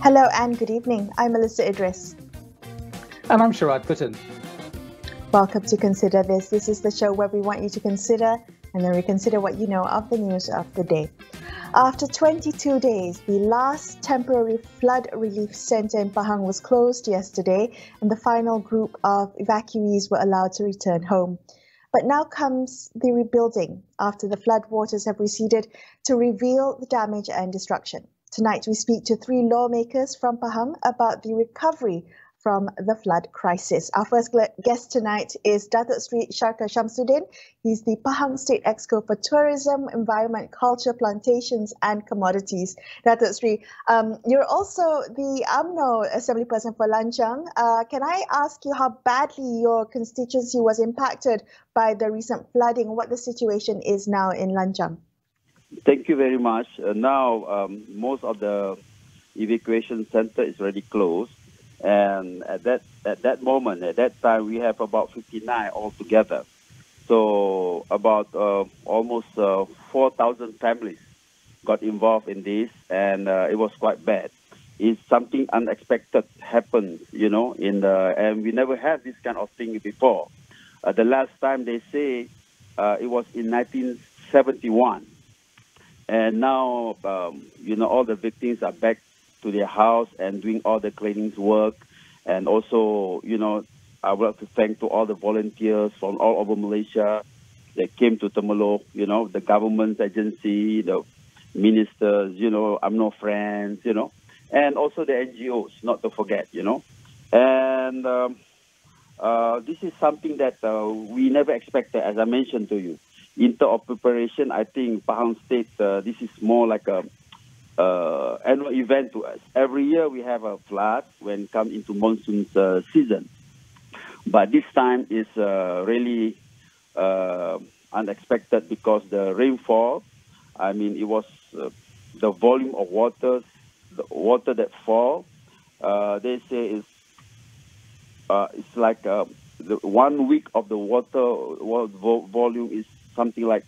Hello and good evening. I'm Melissa Idris. And I'm Sharad Kuttan. Welcome to Consider This. This is the show where we want you to consider and then reconsider what you know of the news of the day. After 22 days, the last temporary flood relief center in Pahang was closed yesterday, and the final group of evacuees were allowed to return home. But now comes the rebuilding after the flood waters have receded to reveal the damage and destruction. Tonight, we speak to three lawmakers from Pahang about the recovery from the flood crisis. Our first guest tonight is Datuk Sri Sharka Shamsuddin. He's the Pahang State Exco for Tourism, Environment, Culture, Plantations and Commodities. Datuk Sri, you're also the UMNO Assembly Person for Lanchang. Can I ask you how badly your constituency was impacted by the recent flooding, what the situation is now in Lanchang? Thank you very much. Now, most of the evacuation center is already closed. And at that moment, at that time, we have about 59 altogether. So about almost 4,000 families got involved in this, and it was quite bad. It's something unexpected happened, and we never had this kind of thing before. The last time they say it was in 1971, and now all the victims are back to their house and doing all the cleaning work. And also, I would like to thank to all the volunteers from all over Malaysia that came to Temelloh, the government agency, the ministers, UMNO friends, and also the NGOs, not to forget, And this is something that we never expected, as I mentioned to you. In terms of preparation, I think Pahang State, this is more like a annual event to us. Every year we have a flood when it comes into monsoon season. But this time is really unexpected because the rainfall, it was the volume of water, the water that fall, they say it's like the 1 week of the water volume is something like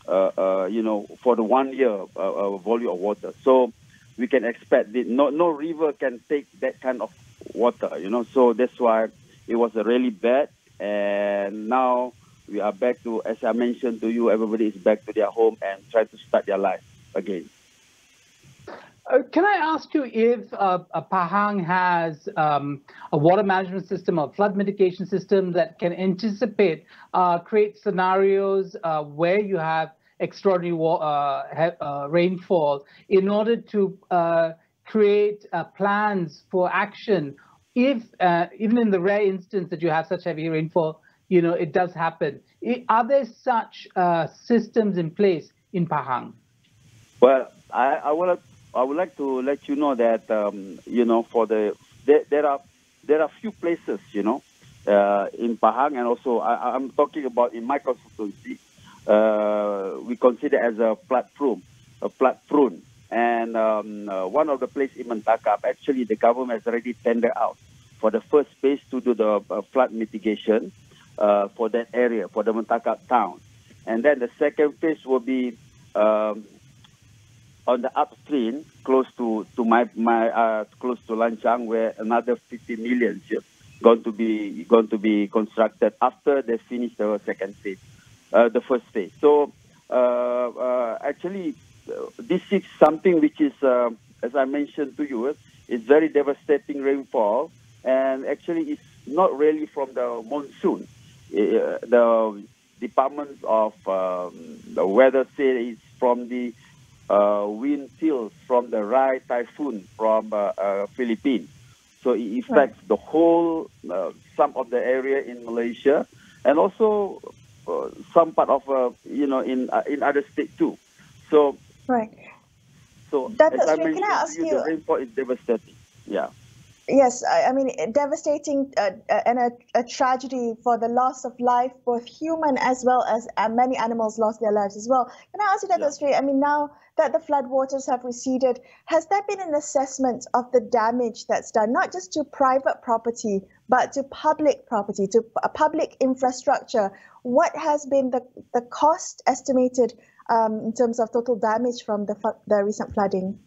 for the 1 year volume of water. So we can expect that no river can take that kind of water, So that's why it was really bad. And now we are back to, as I mentioned to you, everybody is back to their home and try to start their life again. Can I ask you if Pahang has a water management system or flood mitigation system that can anticipate, create scenarios where you have extraordinary rainfall in order to create plans for action if, even in the rare instance that you have such heavy rainfall, it does happen. Are there such systems in place in Pahang? Well, I would like to let you know that there are few places in Pahang, and also I'm talking about in my constituency. We consider as a flood prone, and one of the places in Mentakap, actually the government has already tendered out for the first phase to do the flood mitigation for that area, for the Mentakap town, and then the second phase will be on the upstream, close to close to Lanchang, where another 50 million is going to be constructed after they finish the second phase, the first phase. So actually, this is something which is, as I mentioned to you, it's very devastating rainfall, and actually it's not really from the monsoon. The Department of the Weather say it's from the wind chills from the Rai typhoon from Philippines. So it affects the whole, some of the area in Malaysia, and also some part of, in other states too. So, right. So Datuk as I Sri, mentioned can I ask to you, the rainfall is devastating. Yeah. Yes, devastating and a tragedy for the loss of life, both human as well as many animals lost their lives as well. Can I ask you, Datuk Sri, now that the flood waters have receded, has there been an assessment of the damage that's done, not just to private property, but to public property, to public infrastructure? What has been the cost estimated in terms of total damage from the recent flooding?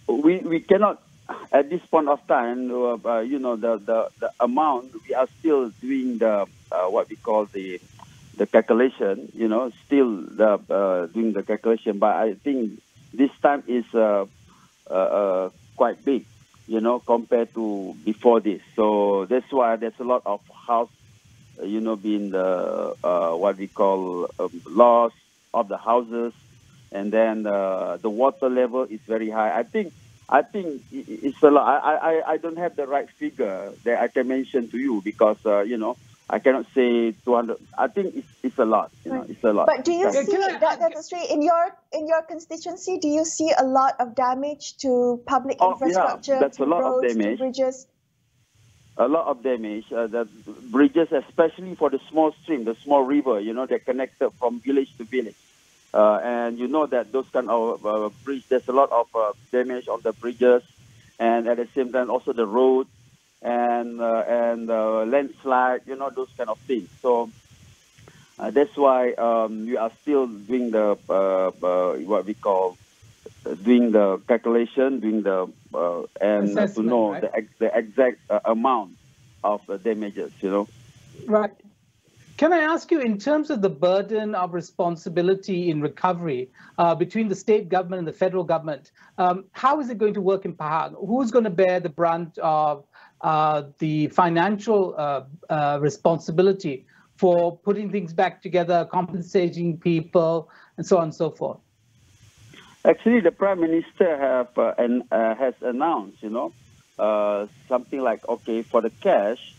We cannot at this point of time, the amount, we are still doing the what we call the calculation, still doing the calculation. But I think this time is quite big, compared to before this. So that's why there's a lot of house, being what we call loss of the houses, and then the water level is very high. I think it's a lot. I don't have the right figure that I can mention to you because I cannot say 200. I think it's a lot. It's a lot. But do you see that's straight in your constituency? Do you see a lot of damage to public infrastructure, that's to a lot roads, of damage. to bridges? A lot of damage. The bridges, especially for the small stream, the small river, they're connected from village to village. And that those kind of bridge, there's a lot of damage on the bridges, and at the same time also the road and landslide, those kind of things. So that's why we are still doing the what we call doing the calculation, doing the and to know, right, the exact amount of damages. Right. Can I ask you, in terms of the burden of responsibility in recovery between the state government and the federal government, how is it going to work in Pahang? Who's going to bear the brunt of the financial responsibility for putting things back together, compensating people, and so on and so forth? Actually, the Prime Minister has announced, something like, okay, for the cash,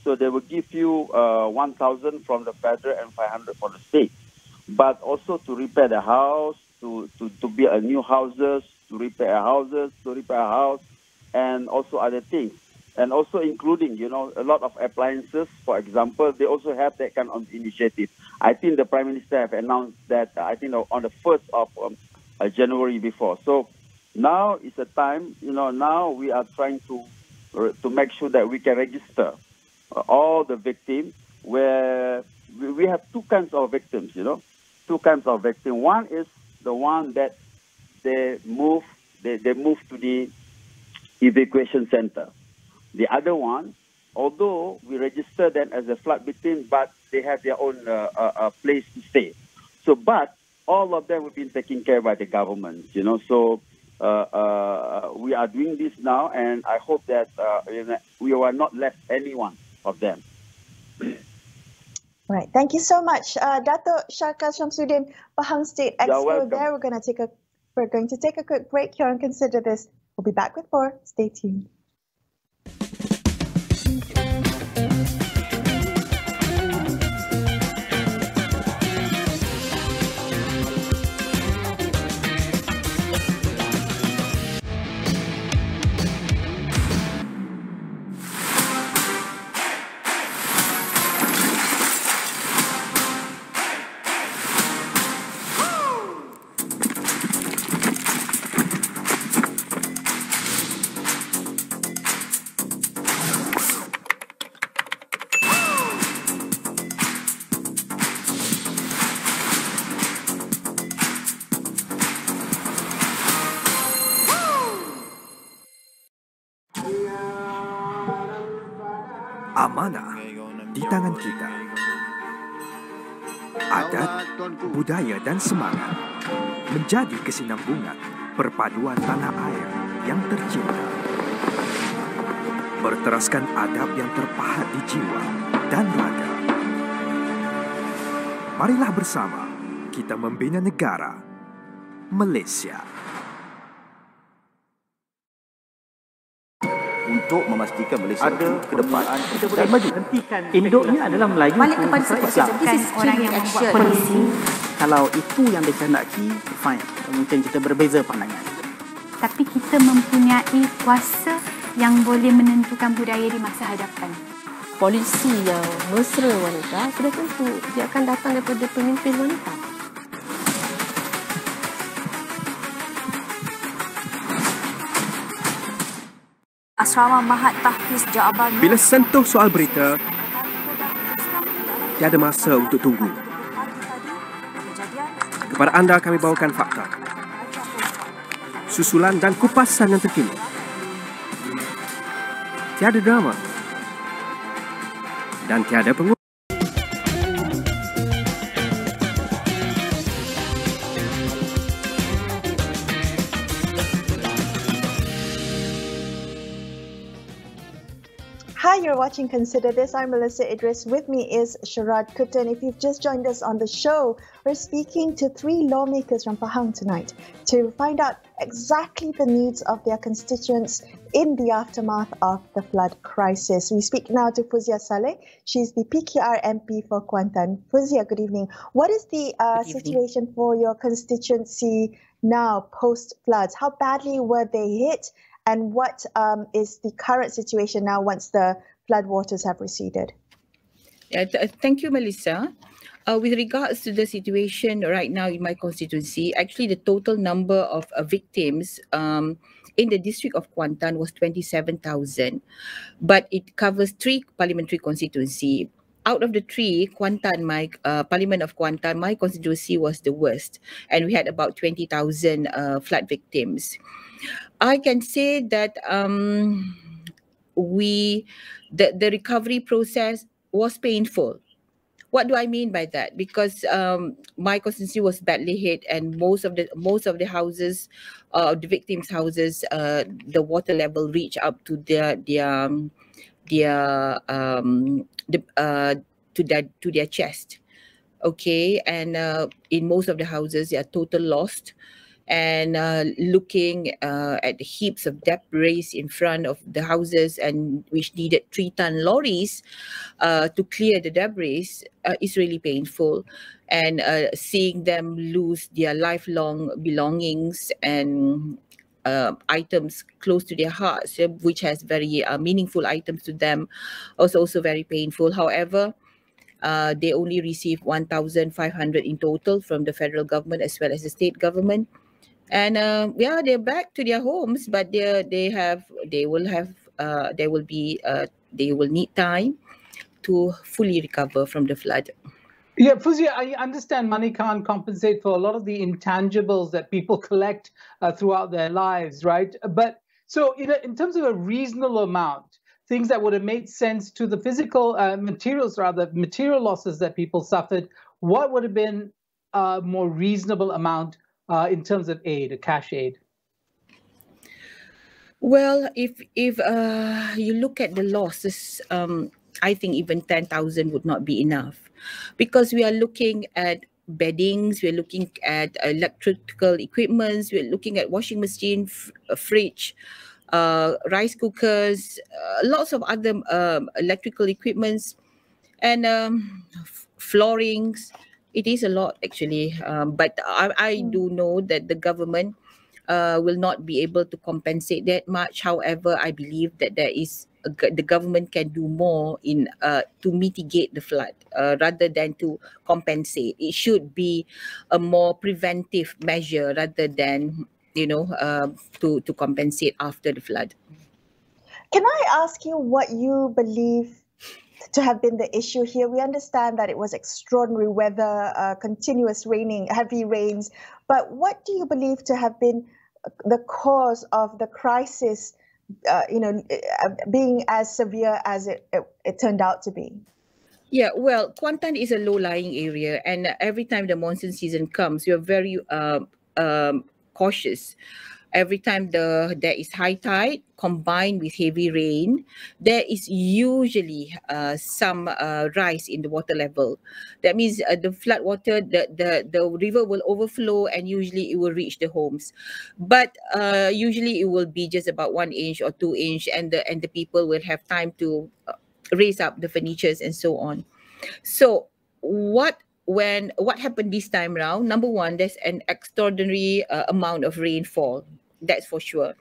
so they will give you 1,000 from the federal and 500 from the state. But also to repair the house, to build a new houses, to repair houses, to repair a house, and also other things. And also including, a lot of appliances, for example, they also have that kind of initiative. I think the Prime Minister have announced that, I think, on the 1st of January before. So now is the time, now we are trying to make sure that we can register all the victims, where we have two kinds of victims, two kinds of victims. One is the one that they move to the evacuation center. The other one, although we register them as a flood victim, but they have their own place to stay. So, but all of them have been taken care by the government, So we are doing this now, and I hope that we will not left anyone of them. Right. Thank you so much, Dato' Shaka Shamsuddin, Pahang State Expo. There, we're going to take a quick break here and consider this. We'll be back with more. Stay tuned. Amanah di tangan kita. Adat, budaya dan semangat menjadi kesinambungan perpaduan tanah air yang tercinta. Berteraskan adab yang terpahat di jiwa dan raga. Marilah bersama kita membina negara Malaysia. Untuk memastikan Malaysia ada ke depan kita boleh maju. Induknya adalah Melayu. Balik kepada Islam. Orang yang membuat polisi. Kalau itu yang dikehendaki, fine. Mungkin kita berbeza pandangan. Tapi kita mempunyai kuasa yang boleh menentukan budaya di masa hadapan. Polisi yang mesra wanita sudah tentu dia akan datang daripada pemimpin wanita. Asrama Mahat Tahfiz Ja'abal. Bila sentuh soal berita, tiada masa untuk tunggu. Kepada anda kami bawakan fakta, susulan dan kupasan yang terkini. tiada drama dan tiada pengurus. Hi, you're watching Consider This. I'm Melissa Idris. With me is Sharad Kuttan. If you've just joined us on the show, we're speaking to 3 lawmakers from Pahang tonight to find out exactly the needs of their constituents in the aftermath of the flood crisis. We speak now to Fuzia Saleh. She's the PKR MP for Kuantan. Fuzia, good evening. What is the situation for your constituency now post-floods? How badly were they hit? And what is the current situation now once the floodwaters have receded? Yeah, thank you, Melissa. With regards to the situation right now in my constituency, actually the total number of victims in the district of Kuantan was 27,000, but it covers 3 parliamentary constituencies. Out of the 3, Kuantan, my Parliament of Kuantan, my constituency was the worst, and we had about 20,000 flood victims. I can say that the recovery process was painful. What do I mean by that? Because my constituency was badly hit, and most of the houses, the victims' houses, the water level reached up to their chest. Okay, and in most of the houses, they are total lost. And looking at the heaps of debris in front of the houses, and which needed 3-ton lorries to clear the debris, is really painful. And seeing them lose their lifelong belongings and items close to their hearts, which has very meaningful items to them, was also very painful. However, they only received 1,500 in total from the federal government as well as the state government. And they're back to their homes, but they will need time to fully recover from the flood. Yeah, Fuzia, I understand money can't compensate for a lot of the intangibles that people collect throughout their lives, right? But so, in terms of a reasonable amount, things that would have made sense to the physical material losses that people suffered, what would have been a more reasonable amount in terms of aid, a cash aid? Well, if you look at the losses, I think even 10,000 would not be enough, because we are looking at beddings, we're looking at electrical equipments, we're looking at washing machine, fridge, rice cookers, lots of other electrical equipments, and floorings. It is a lot, actually, but I do know that the government will not be able to compensate that much. However, I believe that the government can do more in to mitigate the flood rather than to compensate. It should be a more preventive measure rather than to compensate after the flood. Can I ask you what you believe to have been the issue here? We understand that it was extraordinary weather, continuous raining, heavy rains, but what do you believe to have been the cause of the crisis, being as severe as it turned out to be? Yeah, well, Kuantan is a low-lying area, and every time the monsoon season comes, you're very cautious. Every time there is high tide combined with heavy rain, there is usually some rise in the water level. That means the flood water, the river will overflow, and usually it will reach the homes. But usually it will be just about 1 inch or 2 inch, and the people will have time to raise up the furnitures and so on. So what happened this time around? Number one, there's an extraordinary amount of rainfall. That's for sure.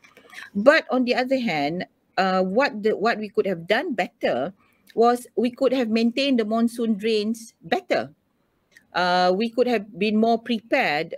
But on the other hand, what we could have done better was we could have maintained the monsoon drains better. We could have been more prepared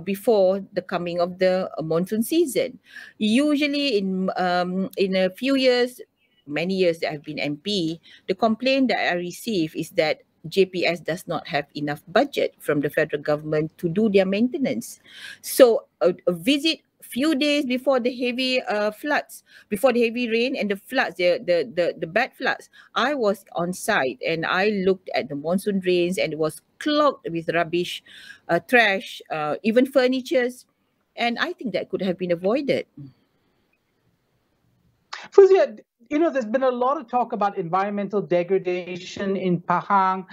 before the coming of the monsoon season. Usually in a few years, many years that I've been MP, the complaint that I receive is that JPS does not have enough budget from the federal government to do their maintenance. So a visit few days before the heavy floods, before the heavy rain and the floods, the bad floods, I was on site and I looked at the monsoon drains and it was clogged with rubbish, trash, even furnitures. And I think that could have been avoided. Fuzia, there's been a lot of talk about environmental degradation in Pahang,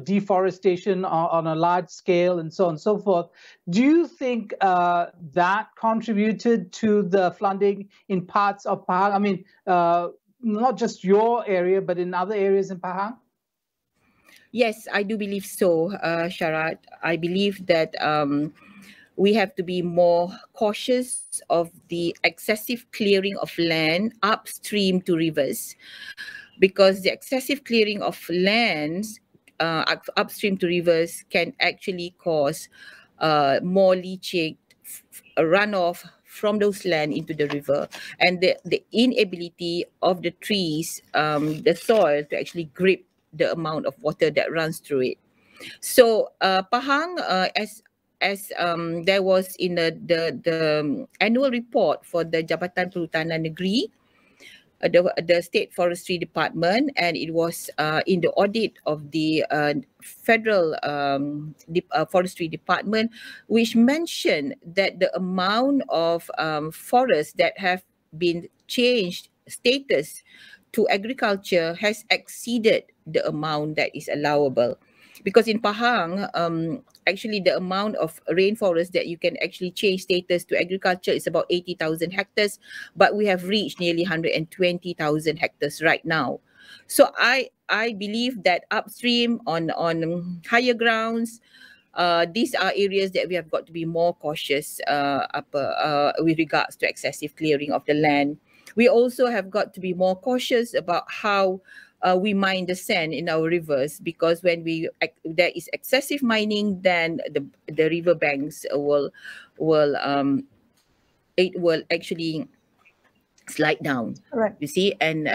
deforestation on a large scale and so on and so forth. Do you think that contributed to the flooding in parts of Pahang? I mean, not just your area, but in other areas in Pahang? Yes, I do believe so, Sharat. I believe that we have to be more cautious of the excessive clearing of land upstream to rivers, because the excessive clearing of lands upstream to rivers can actually cause more leachate, runoff from those land into the river, and the inability of the trees, the soil, to actually grip the amount of water that runs through it. So Pahang, as there was in the annual report for the Jabatan Perhutanan Negeri, the State Forestry Department, and it was in the audit of the Federal Forestry Department, which mentioned that the amount of forests that have been changed status to agriculture has exceeded the amount that is allowable. Because in Pahang, actually the amount of rainforest that you can actually change status to agriculture is about 80,000 hectares, but we have reached nearly 120,000 hectares right now. So I believe that upstream on higher grounds, these are areas that we have got to be more cautious with regards to excessive clearing of the land. We also have got to be more cautious about how we mine the sand in our rivers, because when there is excessive mining, then the river banks will actually slide down. Right. You see, and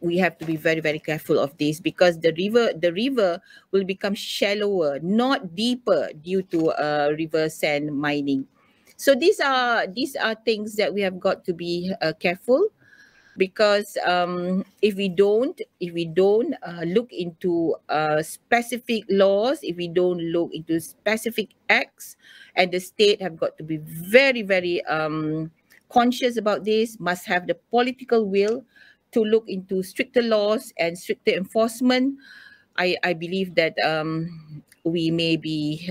we have to be very, very careful of this, because the river will become shallower, not deeper, due to river sand mining. So these are things that we have got to be careful, because if we don't look into specific laws, if we don't look into specific acts, and the state have got to be very, very conscious about this, must have the political will to look into stricter laws and stricter enforcement, I believe that we may be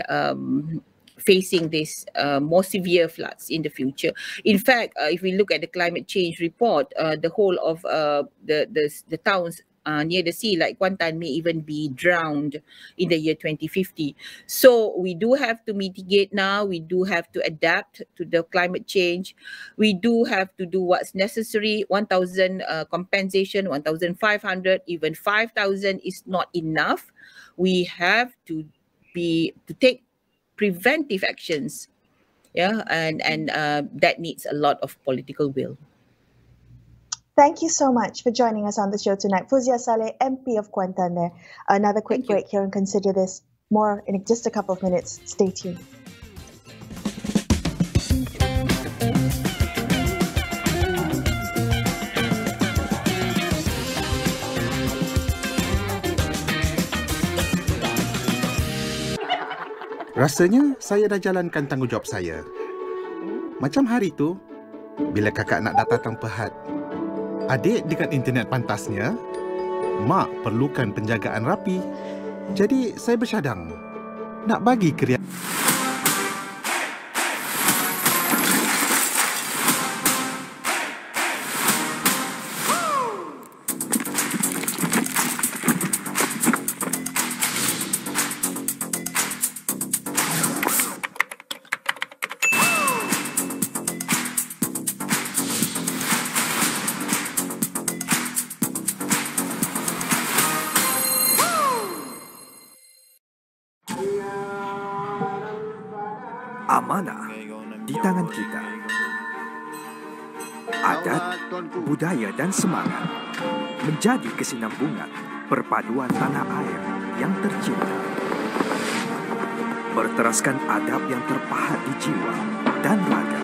facing this more severe floods in the future. In fact, if we look at the climate change report, the whole of the towns near the sea, like Kuantan, may even be drowned in the year 2050. So we do have to mitigate now. We do have to adapt to the climate change. We do have to do what's necessary. 1,000 compensation, 1,500, even 5,000 is not enough. We have to take preventive actions, and that needs a lot of political will. Thank you so much for joining us on the show tonight. Fuzia Saleh, MP of Kuantan there. Another quick break here and consider this more in just a couple of minutes. Stay tuned. Rasanya saya dah jalankan tanggungjawab saya. Macam hari tu, bila kakak nak datang Perhad, adik dengan internet pantasnya, mak perlukan penjagaan rapi. Jadi saya bersyadang nak bagi kriat. Amanah di tangan kita. Adat, budaya dan semangat menjadi kesinambungan perpaduan tanah air yang tercinta. Berteraskan adab yang terpahat di jiwa dan raga.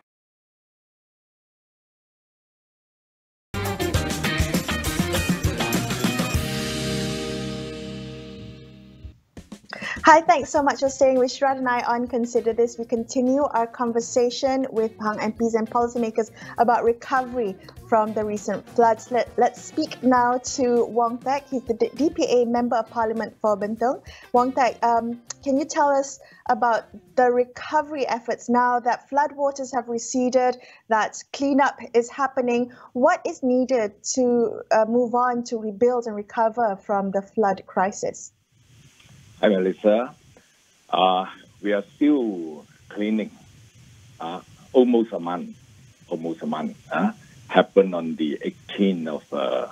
Hi, thanks so much for staying with Shrad and I on Consider This. We continue our conversation with Pahang MPs and policymakers about recovery from the recent floods. Let's speak now to Wong Tak. He's the DPA Member of Parliament for Bentong. Wong Tak, can you tell us about the recovery efforts now that floodwaters have receded, that cleanup is happening? What is needed to move on to rebuild and recover from the flood crisis? Hi, Melissa. We are still cleaning. Almost a month. Happened on the 18th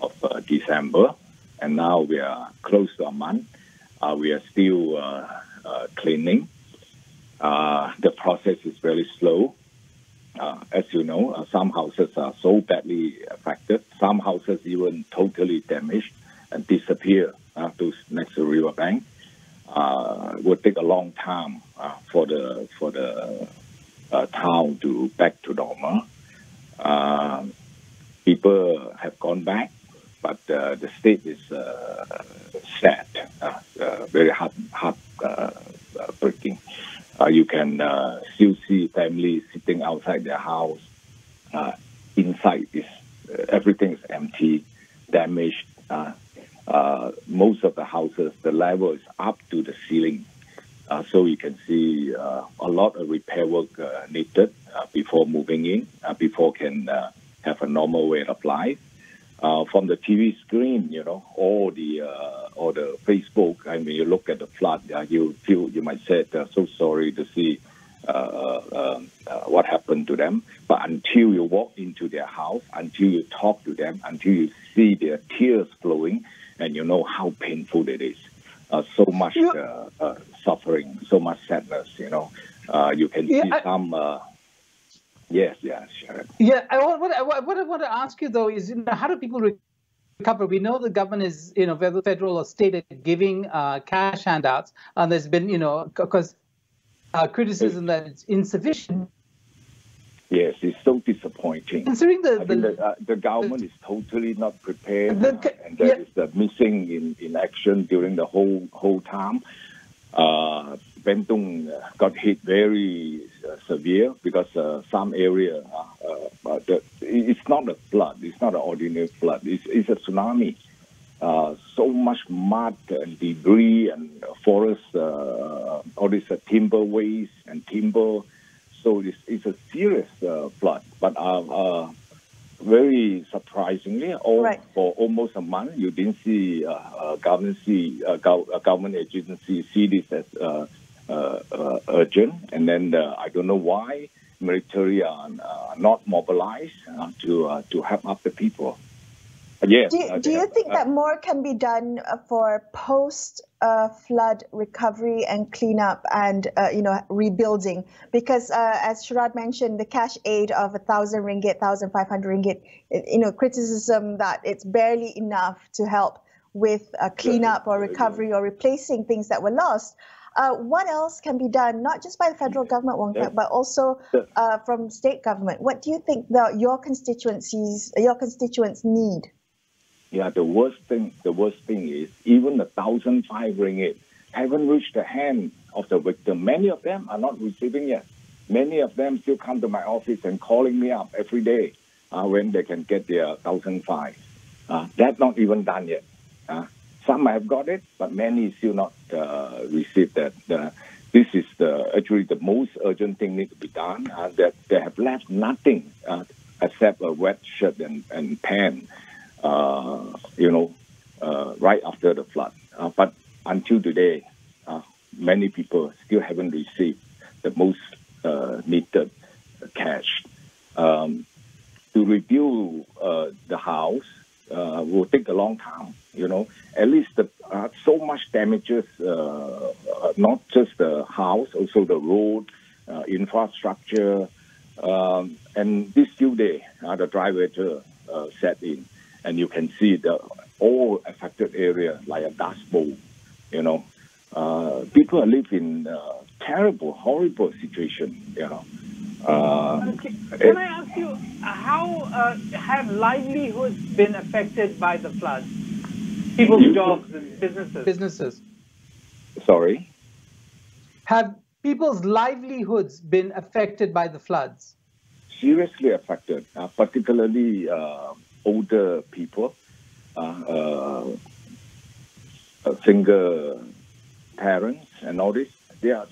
of December, and now we are close to a month. We are still cleaning. The process is very slow. As you know, some houses are so badly affected. Some houses even totally damaged and disappear next to the riverbank. Will take a long time for the town to back to normal. People have gone back, but the state is sad, very heartbreaking. You can still see families sitting outside their house. Inside is everything is empty, damaged. Most of the houses, the level is up to the ceiling. So you can see a lot of repair work needed before moving in, before can have a normal way of life. From the TV screen, you know, or the Facebook, I mean, you look at the flood, you might say, so sorry to see what happened to them. But until you walk into their house, until you talk to them, until you see their tears flowing, and you know how painful it is. So much suffering, so much sadness, you know. You can see some... Yes, Sharon. Yeah, what I want to ask you, though, is, you know, how do people recover? We know the government is, you know, whether federal or state, giving cash handouts. And there's been, you know, because criticism that it's insufficient. Yes, it's so disappointing. Considering the government is totally not prepared, and there is the missing in action during the whole time. Bentong got hit very severe because some area, it's not a flood, it's not an ordinary flood, it's a tsunami. So much mud and debris and forest, all this timber waste and timber. So it's a serious flood, but very surprisingly, for almost a month, you didn't see a government agency see this as urgent. And then I don't know why military are not mobilized to help up the people. Yes. Do you think that more can be done for post-flood recovery and cleanup and rebuilding? Because as Sharad mentioned, the cash aid of 1,000 ringgit, 1,500 ringgit, criticism that it's barely enough to help with cleanup or recovery or replacing things that were lost. What else can be done, not just by the federal government, Wong Tak, but also from state government? What do you think your constituents need? Yeah, the worst thing is even 1,005 ringgit haven't reached the hand of the victim. Many of them are not receiving yet. Many of them still come to my office and calling me up every day when they can get their 1,005. That's not even done yet. Some have got it, but many still not received that. This is actually the most urgent thing need to be done. That they have left nothing except a wet shirt and pants. Right after the flood. But until today, many people still haven't received the most needed cash. To rebuild the house will take a long time, At least so much damages, not just the house, also the road, infrastructure. And this few days, the dry weather set in. And you can see the all affected area like a dust bowl, People are living in terrible, horrible situation, Can I ask you, how have livelihoods been affected by the floods? People's jobs and businesses? Sorry? Have people's livelihoods been affected by the floods? Seriously affected, particularly older people, single parents and all this. They are,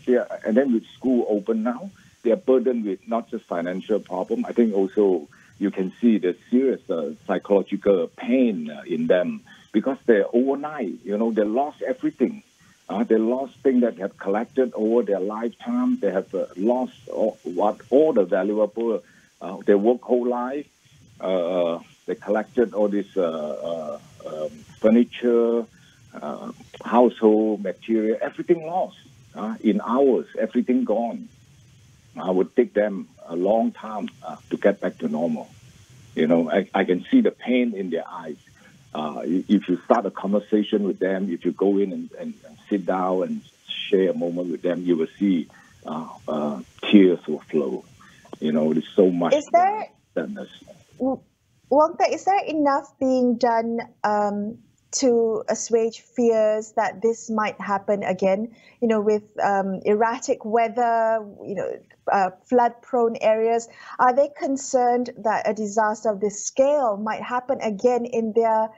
and then with school open now, they are burdened with not just financial problem. I think also you can see the serious psychological pain in them because they're overnight. You know, they lost everything. They lost things that have collected over their lifetime. They have lost all the valuable. They work whole life. They collected all this furniture, household material, everything lost. In hours, everything gone. I would take them a long time to get back to normal. You know, I can see the pain in their eyes. If you start a conversation with them, if you go in and sit down and share a moment with them, you will see tears will flow. You know, there's so much sadness. Wongtek, is there enough being done to assuage fears that this might happen again? You know, with erratic weather, you know, flood-prone areas, are they concerned that a disaster of this scale might happen again in their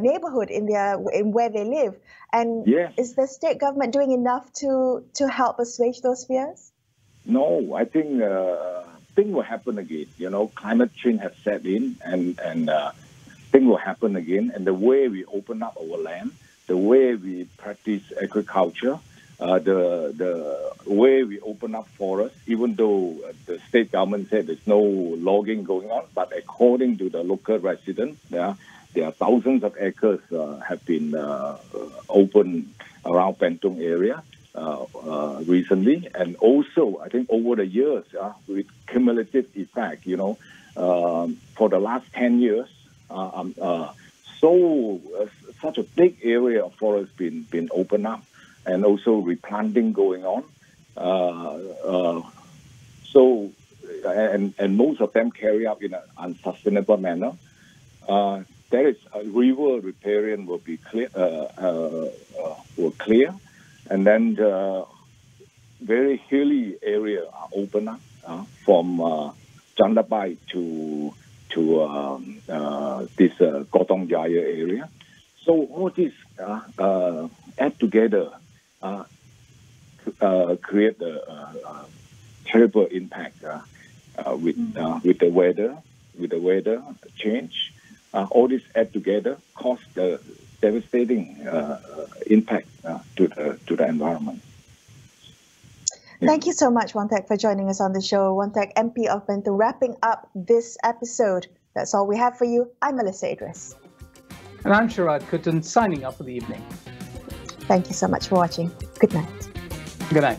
neighborhood, in where they live? And is the state government doing enough to help assuage those fears? No, I think things will happen again. You know, climate change has set in, and things will happen again. And the way we open up our land, the way we practice agriculture, the way we open up forests, even though the state government said there's no logging going on, but according to the local residents, there are thousands of acres have been opened around Pentung area recently. And also, I think over the years, with cumulative effect, you know, for the last 10 years, such a big area of forest been opened up, and also replanting going on. And most of them carry out in an unsustainable manner. There is a river riparian will be clear, and then the very hilly area are open up from Chandabai to this Gotong Jaya area. So all this add together create a terrible impact with the weather change. All this add together cause the devastating impact to the environment. Thank you so much, Wongtek, for joining us on the show. Wongtek, MP of Pentung, wrapping up this episode. That's all we have for you. I'm Melissa Idris. And I'm Sharad Kuttan, signing off for the evening. Thank you so much for watching. Good night. Good night.